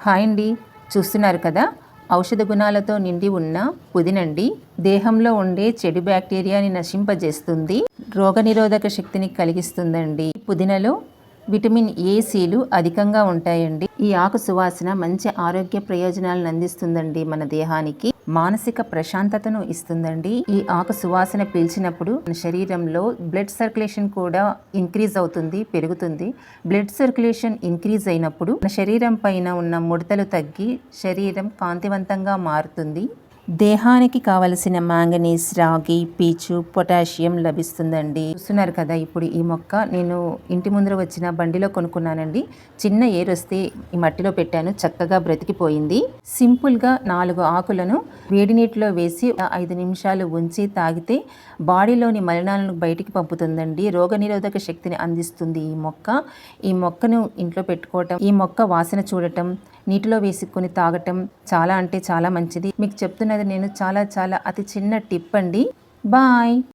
Hi అండి, చూస్తున్నారు కదా, ఔషధ గుణాలతో నిండి ఉన్న పుదీనండి. దేహంలో ఉండే చెడు బ్యాక్టీరియాని నశింపజేస్తుంది, రోగనిరోధక శక్తిని కలిగిస్తుందండి. పుదీనలో విటమిన్ ఏ, సిలు అధికంగా ఉంటాయండి. ఈ ఆకు సువాసన మంచి ఆరోగ్య ప్రయోజనాలను అందిస్తుందండి. మన దేహానికి మానసిక ప్రశాంతతను ఇస్తుందండి. ఈ ఆకు సువాసన పీల్చినప్పుడు మన శరీరంలో బ్లడ్ సర్క్యులేషన్ కూడా ఇంక్రీజ్ అవుతుంది, పెరుగుతుంది. బ్లడ్ సర్క్యులేషన్ ఇంక్రీజ్ అయినప్పుడు మన శరీరం పైన ఉన్న ముడతలు తగ్గి శరీరం కాంతివంతంగా మారుతుంది. దేహానికి కావలసిన మ్యాంగనీస్, రాగి, పీచు, పొటాషియం లభిస్తుందండి. చూస్తున్నారు కదా, ఇప్పుడు ఈ మొక్క నేను ఇంటి ముందర వచ్చిన బండిలో కొనుక్కున్నానండి. చిన్న ఏరు వస్తే ఈ మట్టిలో పెట్టాను, చక్కగా బ్రతికిపోయింది. సింపుల్గా 4 ఆకులను వేడి నీటిలో వేసి 5 నిమిషాలు ఉంచి తాగితే బాడీలోని మలినాలను బయటికి పంపుతుందండి. రోగనిరోధక శక్తిని అందిస్తుంది ఈ మొక్కను ఇంట్లో పెట్టుకోవటం, ఈ మొక్క వాసన చూడటం, నీటిలో వేసుకొని తాగటం చాలా అంటే చాలా మంచిది. మీకు చెప్తున్నది నేను చాలా అతి చిన్న టిప్ అండి. బాయ్.